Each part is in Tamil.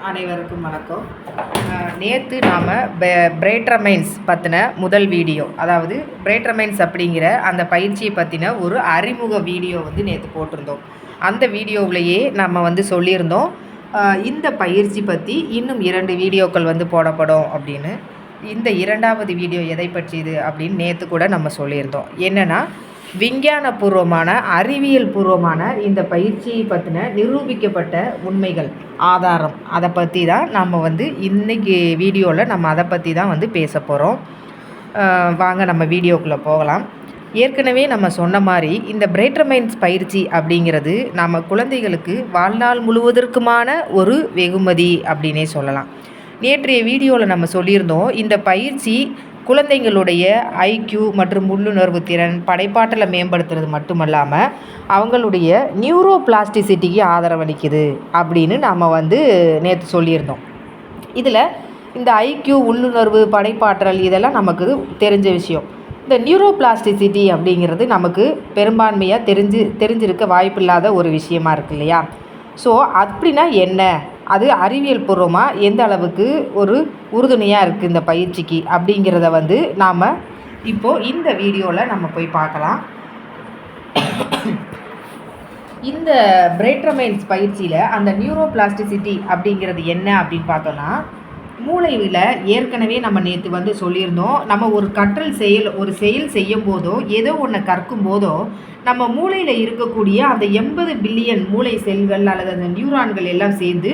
அனைவருக்கும் வணக்கம். நேற்று நாம் பிரேட்ரமைன்ஸ் பற்றின முதல் வீடியோ, அதாவது பிரேட்ரமைன்ஸ் அப்படிங்கிற அந்த பயிற்சியை பற்றின ஒரு அறிமுக வீடியோ நேற்று போட்டிருந்தோம். அந்த வீடியோவிலேயே நம்ம சொல்லியிருந்தோம், இந்த பயிற்சி பற்றி இன்னும் 2 வீடியோக்கள் போடப்படும் அப்படின்னு. இந்த 2வது வீடியோ எதை பற்றியது அப்படின்னு நேற்று கூட நம்ம சொல்லியிருந்தோம். என்னென்னா, விஞ்ஞானபூர்வமான அறிவியல் பூர்வமான இந்த பயிற்சியை பற்றின நிரூபிக்கப்பட்ட உண்மைகள், ஆதாரம், அதை பற்றி தான் நம்ம இன்றைக்கி வீடியோவில் நம்ம அதை பற்றி தான் பேச போகிறோம். வாங்க நம்ம வீடியோக்குள்ளே போகலாம். ஏற்கனவே நம்ம சொன்ன மாதிரி இந்த பிரேட்ரமைன்ஸ் பயிற்சி அப்படிங்கிறது நம்ம குழந்தைகளுக்கு வாழ்நாள் முழுவதற்குமான ஒரு வெகுமதி அப்படின்னே சொல்லலாம். நேற்றைய வீடியோவில் நம்ம சொல்லியிருந்தோம், இந்த பயிற்சி குழந்தைங்களுடைய ஐக்யூ மற்றும் உள்ளுணர்வு திறன், படைப்பாற்றலை மேம்படுத்துறது மட்டுமல்லாமல் அவங்களுடைய நியூரோ பிளாஸ்டிசிட்டிக்கு ஆதரவளிக்குது அப்படின்னு நம்ம நேற்று சொல்லியிருந்தோம். இதில் இந்த ஐக்யூ, உள்ளுணர்வு, படைப்பாற்றல் இதெல்லாம் நமக்கு தெரிஞ்ச விஷயம். இந்த நியூரோ பிளாஸ்டிசிட்டி அப்படிங்கிறது நமக்கு பெரும்பான்மையாக தெரிஞ்சிருக்க வாய்ப்பில்லாத ஒரு விஷயமா இருக்கு இல்லையா? ஸோ அப்படின்னா என்ன, அது அறிவியல் பூர்வமாக எந்த அளவுக்கு ஒரு உறுதுணையாக இருக்குது இந்த பயிற்சிக்கு அப்படிங்கிறத நாம் இப்போது இந்த வீடியோவில் நம்ம போய் பார்க்கலாம். இந்த பிரேட்ரமைன்ஸ் பயிற்சியில் அந்த நியூரோ பிளாஸ்டிசிட்டி அப்படிங்கிறது என்ன அப்படின்னு பார்த்தோன்னா, மூளையில் ஏற்கனவே நம்ம நேற்று சொல்லியிருந்தோம், நம்ம ஒரு செயல் செய்யும் போதோ ஏதோ ஒன்று கற்கும் போதோ நம்ம மூளையில் இருக்கக்கூடிய அந்த 80 பில்லியன் மூளை செல்கள் அல்லது அந்த நியூரான்கள் எல்லாம் சேர்ந்து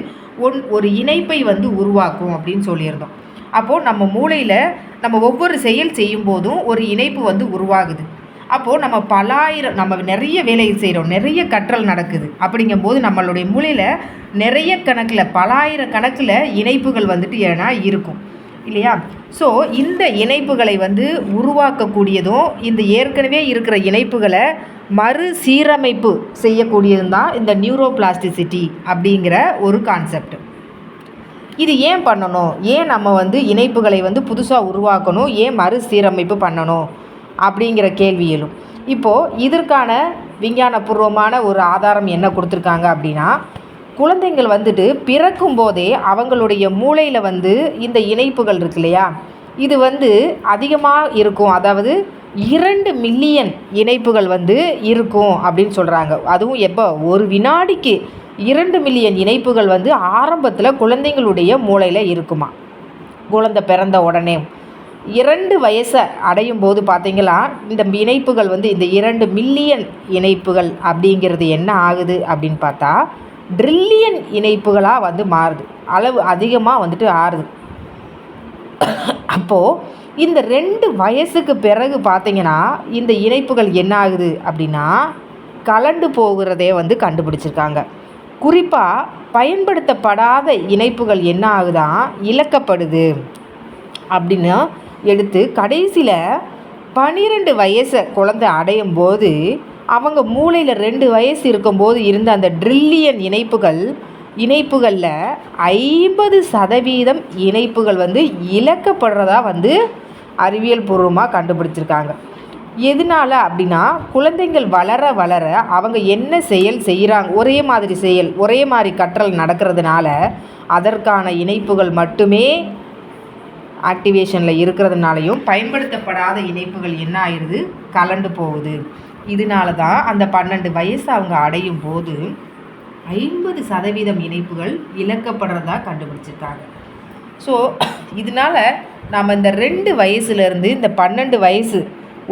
ஒரு இணைப்பை உருவாக்கும் அப்படின்னு சொல்லியிருந்தோம். அப்போது நம்ம மூளையில் நம்ம ஒவ்வொரு செயல் செய்யும் போதும் ஒரு இணைப்பு உருவாகுது. அப்போது நம்ம நிறைய வேலை செய்கிறோம், நிறைய கற்றல் நடக்குது. அப்படிங்கும்போது நம்மளுடைய மூளையில் நிறைய கணக்கில், பலாயிரக்கணக்கில் இணைப்புகள் ஏன்னா இருக்கும் இல்லையா? ஸோ இந்த இணைப்புகளை உருவாக்கக்கூடியதும், இந்த ஏற்கனவே இருக்கிற இணைப்புகளை மறுசீரமைப்பு செய்யக்கூடியதும் தான் இந்த நியூரோ பிளாஸ்டிசிட்டி அப்படிங்கிற ஒரு கான்செப்ட். இது ஏன் பண்ணணும், ஏன் நம்ம இணைப்புகளை புதுசாக உருவாக்கணும், ஏன் மறுசீரமைப்பு பண்ணணும் அப்படிங்கிற கேள்வி எழும். இப்போது இதற்கான விஞ்ஞானபூர்வமான ஒரு ஆதாரம் என்ன கொடுத்துருக்காங்க அப்படின்னா, குழந்தைங்கள் பிறக்கும் போதே அவங்களுடைய மூளையில் இந்த இணைப்புகள் இருக்கு இல்லையா, இது அதிகமாக இருக்கும். அதாவது 2 மில்லியன் இணைப்புகள் இருக்கும் அப்படின்னு சொல்கிறாங்க. அதுவும் எப்போ, ஒரு வினாடிக்கு 2 மில்லியன் இணைப்புகள் ஆரம்பத்தில் குழந்தைங்களுடைய மூளையில் இருக்குமா. குழந்தை பிறந்த உடனே 2 வயசை அடையும் போது பார்த்திங்களா, இந்த இணைப்புகள் இந்த 2 மில்லியன் இணைப்புகள் அப்படிங்கிறது என்ன ஆகுது அப்படின்னு பார்த்தா, ட்ரில்லியன் இணைப்புகளாக மாறுது. அளவு அதிகமாக ஆறுது. அப்போது இந்த 2 வயசுக்கு பிறகு பார்த்திங்கன்னா இந்த இணைப்புகள் என்ன ஆகுது அப்படின்னா கலண்டு போகிறதே கண்டுபிடிச்சிருக்காங்க. குறிப்பாக பயன்படுத்தப்படாத இணைப்புகள் என்ன ஆகுதான், இழக்கப்படுது அப்படின்னு எடுத்து கடைசியில் 12 வயசை குழந்தை அடையும் போது அவங்க மூளையில் 2 வயசு இருக்கும்போது இருந்த அந்த ட்ரில்லியன் இணைப்புகளில் 50% இணைப்புகள் இழக்கப்படுறதா அறிவியல் பூர்வமாக கண்டுபிடிச்சிருக்காங்க. எதனால் அப்படின்னா, குழந்தைகள் வளர வளர அவங்க என்ன செயல் செய்கிறாங்க, ஒரே மாதிரி கற்றல் நடக்கிறதுனால அதற்கான இணைப்புகள் மட்டுமே ஆக்டிவேஷனில் இருக்கிறதுனாலையும் பயன்படுத்தப்படாத இணைப்புகள் என்ன ஆயிடுது, கலண்டு போகுது. இதனால தான் அந்த 12 வயசு அவங்க அடையும் போது 50% இணைப்புகள் இழக்கப்படுறதா கண்டுபிடிச்சிருக்காங்க. ஸோ இதனால் நாம் இந்த 2 வயசுலேருந்து இந்த 12 வயசு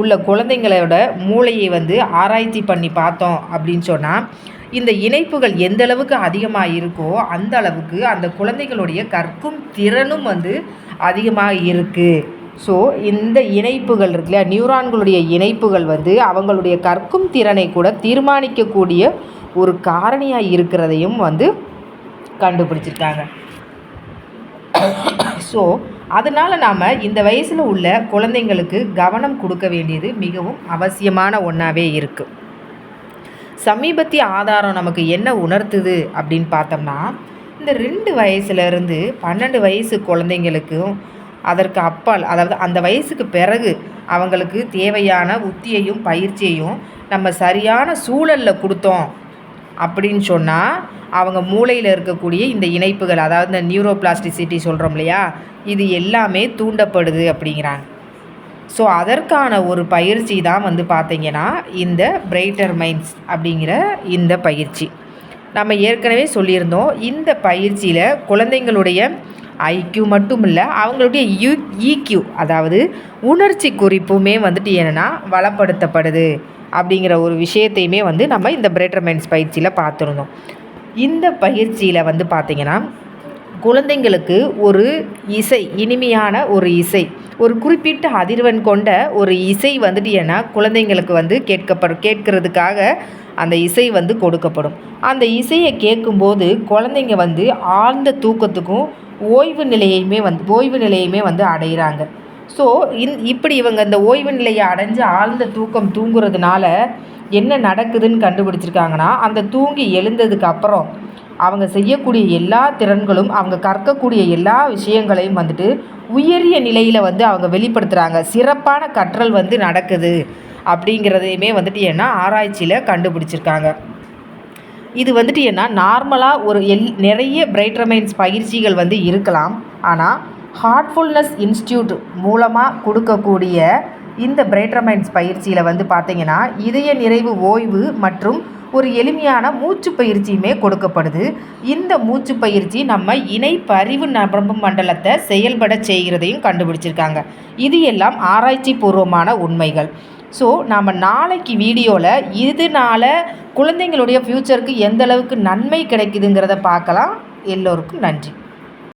உள்ள குழந்தைங்களோட மூளையை ஆராய்ச்சி பண்ணி பார்த்தோம் அப்படின்னு சொன்னால், இந்த இணைப்புகள் எந்த அளவுக்கு அதிகமாக இருக்கோ அந்த அளவுக்கு அந்த குழந்தைகளுடைய கற்கும் திறனும் அதிகமாக இருக்குது. ஸோ இந்த இணைப்புகள் இருக்குல்ல, நியூரான்களுடைய இணைப்புகள் அவங்களுடைய கற்கும் திறனை கூட தீர்மானிக்கக்கூடிய ஒரு காரணியாக இருக்கிறதையும் கண்டுபிடிச்சிருக்காங்க. ஸோ அதனால் நாம் இந்த வயசில் உள்ள குழந்தைங்களுக்கு கவனம் கொடுக்க வேண்டியது மிகவும் அவசியமான ஒன்றாவே இருக்குது. சமீபத்திய ஆதாரம் நமக்கு என்ன உணர்த்துது அப்படின்னு பார்த்தோம்னா, இந்த 2 வயசுலேருந்து 12 வயசு குழந்தைங்களுக்கும் அதற்கு அப்பால், அதாவது அந்த வயசுக்கு பிறகு அவங்களுக்கு தேவையான உத்தியையும் பயிற்சியையும் நம்ம சரியான சூழலில் கொடுத்தோம் அப்படின்னு சொன்னால் அவங்க மூளையில் இருக்கக்கூடிய இந்த இணைப்புகள், அதாவது இந்த நியூரோபிளாஸ்டிசிட்டி சொல்கிறோம் இல்லையா, இது எல்லாமே தூண்டப்படுது அப்படிங்கிறாங்க. ஸோ அதற்கான ஒரு பயிற்சி தான் வந்து பார்த்திங்கன்னா இந்த பிரைட்டர் மைண்ட்ஸ் அப்படிங்கிற இந்த பயிற்சி. நம்ம ஏற்கனவே சொல்லியிருந்தோம், இந்த பயிற்சியில் குழந்தைங்களுடைய ஐக்யூ மட்டும் இல்லை, அவங்களுடைய ஈக்யூ அதாவது உணர்ச்சி குறிப்புமே வந்துட்டு என்னென்னா வளப்படுத்தப்படுது அப்படிங்கிற ஒரு விஷயத்தையுமே வந்து நம்ம இந்த பிரைட்டர் மைண்ட்ஸ் பயிற்சியில் பார்த்துருந்தோம். இந்த பயிற்சியில் வந்து பார்த்திங்கன்னா குழந்தைங்களுக்கு ஒரு இசை, இனிமையான ஒரு இசை, ஒரு குறிப்பிட்ட அதிர்வெண் கொண்ட ஒரு இசை வந்துட்டு ஏன்னா குழந்தைங்களுக்கு வந்து கேட்கறதுக்காக அந்த இசை வந்து கொடுக்கப்படும். அந்த இசையை கேட்கும்போது குழந்தைங்க வந்து ஆழ்ந்த தூக்கத்துக்கும் ஓய்வு நிலையுமே வந்து அடைகிறாங்க. ஸோ இப்படி இவங்க இந்த ஓய்வு நிலையை அடைஞ்சு ஆழ்ந்த தூக்கம் தூங்குறதுனால என்ன நடக்குதுன்னு கண்டுபிடிச்சிருக்காங்கன்னா, அந்த தூங்கி எழுந்ததுக்கு அப்புறம் அவங்க செய்யக்கூடிய எல்லா திறன்களும், அவங்க கற்கக்கூடிய எல்லா விஷயங்களையும் வந்துட்டு உயரிய நிலையில் வந்து அவங்க வெளிப்படுத்துகிறாங்க. சிறப்பான கற்றல் வந்து நடக்குது அப்படிங்கிறதையுமே வந்துட்டு ஏன்னா ஆராய்ச்சியில் கண்டுபிடிச்சிருக்காங்க. இது வந்துட்டு ஏன்னா நார்மலாக ஒரு நிறைய பிரைட்டர் மைண்ட்ஸ் பயிற்சிகள் வந்து இருக்கலாம். ஆனால் ஹார்ட்ஃபுல்னஸ் இன்ஸ்டியூட் மூலமாக கொடுக்கக்கூடிய இந்த பிரைட்டர் மைண்ட்ஸ் பயிற்சியில் வந்து பார்த்திங்கன்னா இதய நிறைவு ஓய்வு மற்றும் ஒரு எளிமையான மூச்சு பயிற்சியுமே கொடுக்கப்படுது. இந்த மூச்சு பயிற்சி நம்ம இணைப்பறிவு நரம்பு மண்டலத்தை செயல்பட செய்கிறதையும் கண்டுபிடிச்சிருக்காங்க. இது எல்லாம் ஆராய்ச்சி பூர்வமான உண்மைகள். ஸோ நாம் நாளைக்கு வீடியோவில் இதனால் குழந்தைங்களுடைய ஃப்யூச்சருக்கு எந்த அளவுக்கு நன்மை கிடைக்குதுங்கிறத பார்க்கலாம். எல்லோருக்கும் நன்றி.